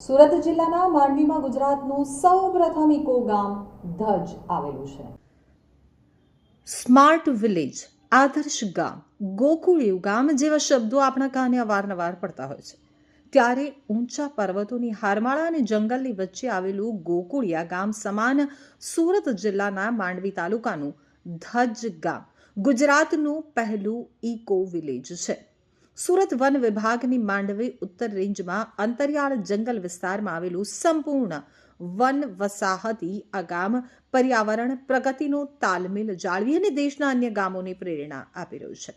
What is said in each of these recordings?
સુરત જિલ્લાના માંડવીમાં ગુજરાતનું સૌપ્રથમ ઇકો ગામ ધજ આવેલું છે. સ્માર્ટ વિલેજ, આદર્શ ગામ, ગોકુળિયું ગામ જેવા શબ્દો આપણા કાને અવારનવાર પડતા હોય છે. ત્યારે ઊંચા પર્વતોની હારમાળા અને જંગલની વચ્ચે આવેલું ગોકુળિયા ગામ સમાન સુરત જિલ્લાના માંડવી તાલુકાનું ધજ ગામ ગુજરાતનું પહેલું ઇકો વિલેજ છે. સુરત વન વિભાગની માંડવી ઉત્તર રેન્જમાં અંતરિયાળ જંગલ વિસ્તારમાં આવેલું સંપૂર્ણ વન વસાહતી આ ગામ પર્યાવરણ પ્રગતિનો તાલમેલ જાળવી અને દેશના અન્ય ગામોને પ્રેરણા આપી રહ્યું છે.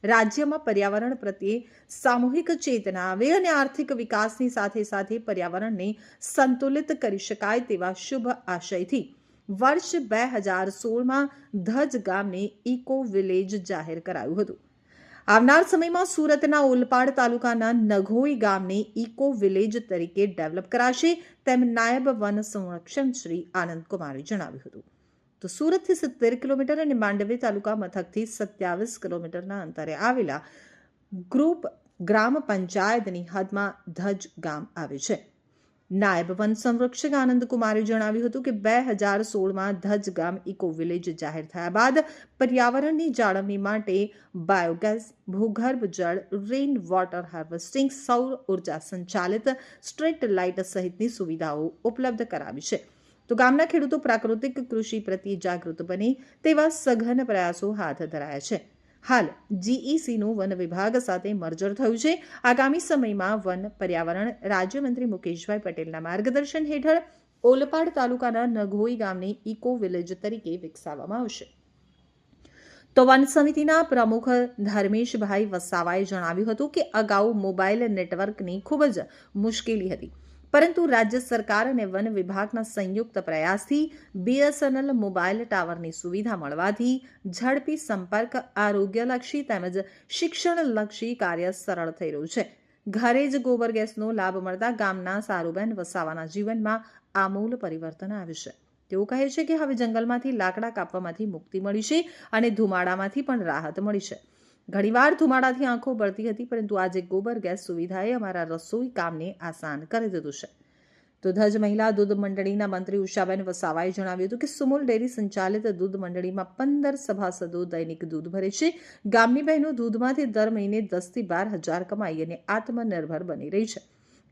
રાજ્યમાં પર્યાવરણ પ્રત્યે સામૂહિક ચેતના આવે અને આર્થિક વિકાસની સાથે સાથે પર્યાવરણને સંતુલિત કરી શકાય તેવા શુભ આશયથી વર્ષ 2016માં ધજ ગામને ઇકો વિલેજ જાહેર કરાયું હતું. આવનાર સમયમાં સુરતના ઓલપાડ તાલુકાના નઘોઈ ગામને ઇકો વિલેજ તરીકે ડેવલપ કરાશે તેમ નાયબ વન સંરક્ષણ શ્રી આનંદકુમારે જણાવ્યું હતું. તો સુરતથી 70 કિલોમીટર અને માંડવી તાલુકા મથકથી 27 કિલોમીટરના અંતરે આવેલા ગ્રામ પંચાયતની હદમાં ધજ ગામ આવે છે. નાયબ વન સંરક્ષક આનંદકુમારે જણાવ્યું હતું કે 2016માં ધજ ગામ ઇકો વિલેજ જાહેર થયા બાદ પર્યાવરણની જાળવણી માટે બાયોગેસ, ભૂગર્ભ જળ, રેઇન વોટર હાર્વેસ્ટિંગ, સૌર ઉર્જા સંચાલિત સ્ટ્રીટ લાઇટ સહિતની સુવિધાઓ ઉપલબ્ધ કરાવી છે. તો ગામના ખેડૂતો પ્રાકૃતિક કૃષિ પ્રત્યે જાગૃત બને તેવા સઘન પ્રયાસો હાથ ધરાયા છે. હાલ જીઈસીનું વન વિભાગ સાથે મર્જર થયું છે. આગામી સમયમાં વન પર્યાવરણ રાજ્યમંત્રી મુકેશભાઈ પટેલના માર્ગદર્શન હેઠળ ઓલપાડ તાલુકાના નઘોઈ ગામને ઇકો વિલેજ તરીકે વિકસાવવામાં આવશે. તો વન સમિતિના પ્રમુખ ધર્મેશભાઈ વસાવાએ જણાવ્યું હતું કે અગાઉ મોબાઈલ નેટવર્કની ખૂબ જ મુશ્કેલી હતી, પરંતુ રાજ્ય સરકાર અને વન વિભાગના સંયુક્ત પ્રયાસથી BSNL મોબાઈલ ટાવરની સુવિધા મળવાથી ઝડપી સંપર્ક, આરોગ્યલક્ષી તેમજ શિક્ષણલક્ષી કાર્ય સરળ થઈ રહ્યું છે. ઘરે જ ગોબર ગેસનો લાભ મળતા ગામના સારુબેન વસાવાના જીવનમાં આમૂલ પરિવર્તન આવ્યું છે. તેઓ કહે છે કે હવે જંગલમાંથી લાકડા કાપવામાંથી મુક્તિ મળી છે અને ધુમાડામાંથી પણ રાહત મળી છે. ઘણીવાર ધુમાડાથી આંખો બળતી હતી, પરંતુ આજે ગોબર ગેસ સુવિધાએ અમારા રસોઈ કામને આસાન કરી દીધું છે. તો ધજ મહિલા દૂધ મંડળીના મંત્રી ઉષાબેન વસાવાએ જણાવ્યું હતું કે સુમુલ ડેરી સંચાલિત દૂધ મંડળીમાં 15 સભાસદો દૈનિક દૂધ ભરે છે. ગામની બહેનો દૂધમાંથી દર મહિને 10 થી 12 હજાર કમાઈ અને આત્મનિર્ભર બની રહી છે.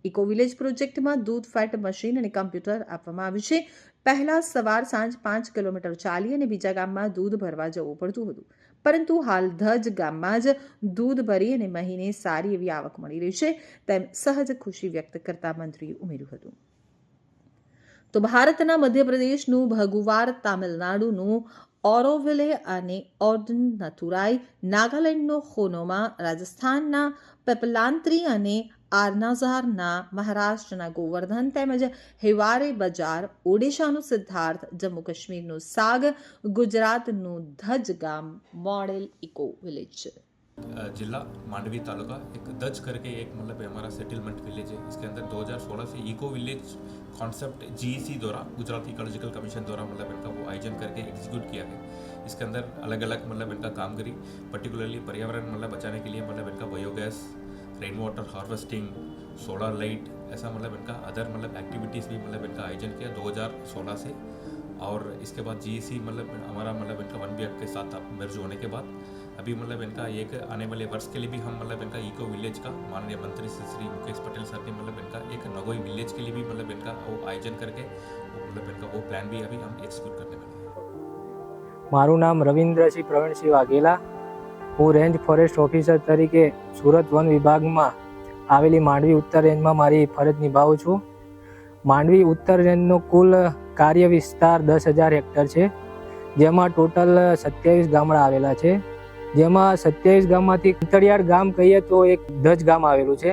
ઇકો વિલેજ પ્રોજેક્ટમાં દૂધ ફેટ મશીન અને કમ્પ્યુટર આપવામાં આવ્યું છે. પહેલા સવાર સાંજ 5 કિલોમીટર ચાલી અને બીજા ગામમાં દૂધ ભરવા જવું પડતું હતું, પરંતુ હાલ ધજ ગામમાં જ દૂધ ભરી અને મહિને સારી એવી આવક મળી રહી છે તેમ સહજ ખુશી વ્યક્ત કરતા મંત્રીએ ઉમેર્યું હતું. તો ભારતના મધ્યપ્રદેશનું ભગુવાર, તામિલનાડુનું ઓરોવિલે અને ઓર્ડનથુરાઈ, નાગાલેન્ડનો ખોનોમા, રાજસ્થાનના પેપલાંત્રી અને આરનાઝારના, મહારાષ્ટ્રના ગોવર્ધન તેમજ હેવારે બજાર, ઓડિશાનું સિદ્ધાર્થ, જમ્મુ કાશ્મીરનું સાગ, ગુજરાતનું ધજ ગામ मॉडल इको विलेज है. जिला मांडवी तालुका एक दज करके एक मतलब हमारा सेटलमेंट विलेज है. इसके अंदर 2016 से इको विलेज कॉन्सेप्ट जीईसी द्वारा, गुजरात इकोलॉजिकल कमीशन द्वारा मतलब इनका वो आयोजन करके एग्जीक्यूट किया है. इसके अंदर अलग अलग मतलब इनका कामगिरी, पर्टिकुलरली पर्यावरण मतलब बचाने के लिए मतलब इनका biogas, rain water harvesting, solar light, ऐसा मतलब इनका अदर मतलब एक्टिविटीज़ भी मतलब इनका आयोजन किया 2016 से. और इसके बाद जीईसी मतलब हमारा मतलब इनका वन विभाग के साथ मर्ज होने के बाद अभी मतलब इनका एक आने वाले वर्ष के लिए भी हम मतलब इनका इको विलेज का माननीय मंत्री श्री मुकेश पटेल सर ने मतलब इनका एक नगोई विलेज के लिए भी मतलब इनका वो आयोजन करके मतलब इनका वो प्लान भी अभी हम एग्जीक्यूट करने वाले हैं. મારું નામ રવિન્દ્રસિંહ પ્રવીણસિંહ વાઘેલા. હું રેન્જ ફોરેસ્ટ ઓફિસર તરીકે સુરત વન વિભાગમાં આવેલી માંડવી ઉત્તર રેન્જમાં મારી ફરજ નિભાવું છું. માંડવી ઉત્તર રેન્જનો કુલ કાર્ય વિસ્તાર 10,000 હેક્ટર છે, જેમાં ટોટલ 27 ગામડા આવેલા છે. જેમાં 27 ગામમાંથી અંતરિયાળ ગામ કહીએ તો એક ધજ ગામ આવેલું છે.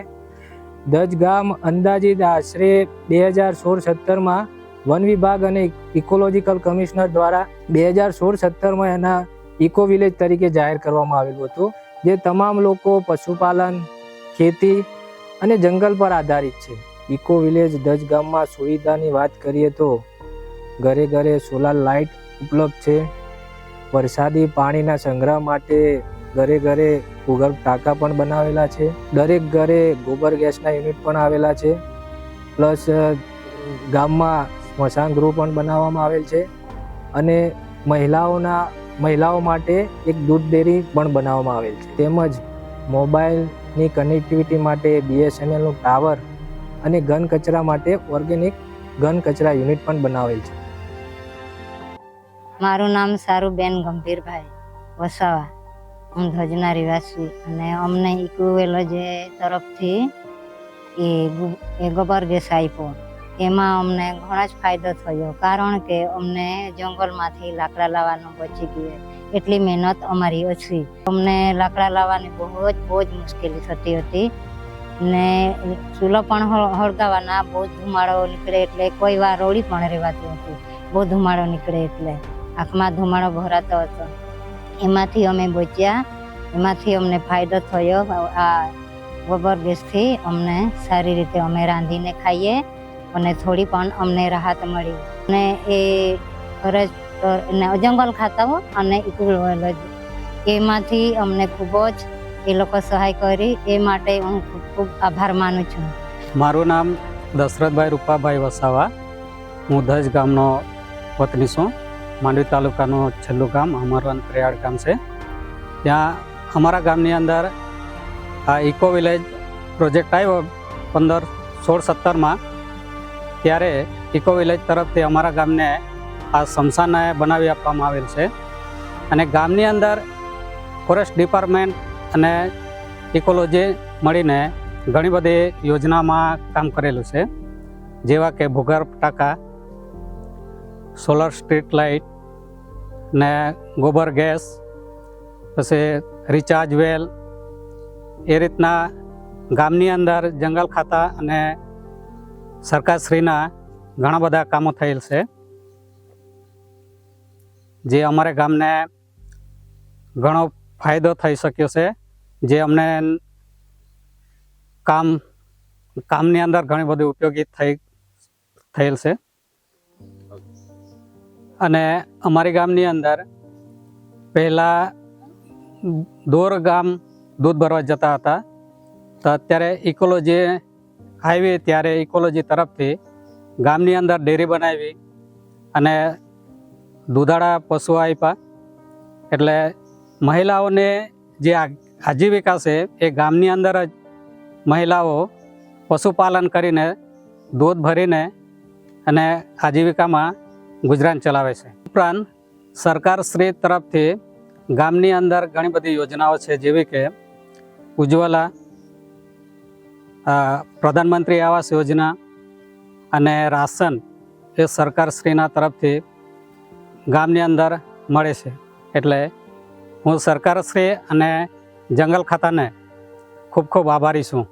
ધજ ગામ અંદાજિત આશરે 2016-17માં વન વિભાગ અને ઇકોલોજીકલ કમિશનર દ્વારા 2016-17માં એના ઇકો વિલેજ તરીકે જાહેર કરવામાં આવેલું હતું, જે તમામ લોકો પશુપાલન, ખેતી અને જંગલ પર આધારિત છે. ઇકો વિલેજ ધજ ગામમાં સુવિધાની વાત કરીએ તો ઘરે ઘરે સોલાર લાઇટ ઉપલબ્ધ છે. વરસાદી પાણીના સંગ્રહ માટે ઘરે ઘરે ભૂગર્ભ ટાંકા પણ બનાવેલા છે. દરેક ઘરે ગોબર ગેસના યુનિટ પણ આવેલા છે. પ્લસ ગામમાં સ્મશાન ગૃહ પણ બનાવવામાં આવેલ છે અને મહિલાઓ માટે એક દૂધ ડેરી પણ બનાવવામાં આવેલ છે. તેમજ મોબાઈલની કનેક્ટિવિટી માટે BSNLનું ટાવર અને ઘન કચરા માટે ઓર્ગેનિક ઘન કચરા યુનિટ પણ બનાવેલ છે. મારું નામ સારુબેન ગંભીરભાઈ વસાવા. હું ધજના રહેવાસી અને અમને ઇકોવેલોજી તરફથી એ ગોબર ગેસ આપ્યો. એમાં અમને ઘણો જ ફાયદો થયો, કારણ કે અમને જંગલમાંથી લાકડા લાવવાનું બચી ગયું. એટલી મહેનત અમારી ઓછી. અમને લાકડા લાવવાની બહુ જ મુશ્કેલી થતી હતી ને ચૂલો પણ હળગાવવાના બહુ ધુમાડો નીકળે એટલે કોઈ વાર રોડી પણ રહેવાતી હતી. બહુ ધુમાડો નીકળે એટલે આંખમાં ધુમાડો ભરાતો હતો. એમાંથી અમે બચ્યા, એમાંથી અમને ફાયદો થયો. આ ગોબર ગેસથી અમને સારી રીતે અમે રાંધીને ખાઈએ અને થોડી પણ અમને રાહત મળી. અને એ ફરજ જંગલ ખાતાઓ અને ઇકોવેલોજી એમાંથી અમને ખૂબ જ એ લોકો સહાય કરી. એ માટે હું ખૂબ ખૂબ આભાર માનું છું. મારું નામ દશરથભાઈ રૂપાભાઈ વસાવા. હું ધજ ગામનો વતની છું. માંડવી તાલુકાનું છેલ્લું ગામ અમરવન પ્રેયાળ ગામ છે. ત્યાં અમારા ગામની અંદર આ ઇકો વિલેજ પ્રોજેક્ટ આવ્યો 2016-17માં. ત્યારે ઇકો વિલેજ તરફથી અમારા ગામને આ સ્મશાન બનાવી આપવામાં આવેલ છે અને ગામની અંદર ફોરેસ્ટ ડિપાર્ટમેન્ટ અને ઇકોલોજી મળીને ઘણી બધી યોજનામાં કામ કરેલું છે, જેવા કે ભૂગર્ભ ટાંકા, સોલર સ્ટ્રીટ લાઇટ ને ગોબર ગેસ, પછી રિચાર્જ વેલ. એ રીતના ગામની અંદર જંગલ ખાતા અને સરકારશ્રીના ઘણા બધા કામો થયેલ છે, જે અમારે ગામને ઘણો ફાયદો થઈ શક્યો છે, જે અમને કામની અંદર ઘણી બધી ઉપયોગી થયેલ છે. અને અમારી ગામની અંદર પહેલાં દોર ગામ દૂધ ભરવા જતા હતા, તો અત્યારે ઇકોલોજી આવી ત્યારે ઇકોલોજી તરફથી ગામની અંદર ડેરી બનાવી અને દૂધાળા પશુઓ આપ્યા. એટલે મહિલાઓને જે આજીવિકા છે એ ગામની અંદર જ મહિલાઓ પશુપાલન કરીને દૂધ ભરીને અને આજીવિકામાં ગુજરાન ચલાવે છે. ઉપરાંત સરકારશ્રી તરફથી ગામની અંદર ઘણી બધી યોજનાઓ છે, જેવી કે ઉજ્જવલા, પ્રધાનમંત્રી આવાસ યોજના અને રાશન એ સરકારશ્રીના તરફથી ગામની અંદર મળે છે. એટલે હું સરકારશ્રી અને જંગલ ખાતાને ખૂબ ખૂબ આભારી છું.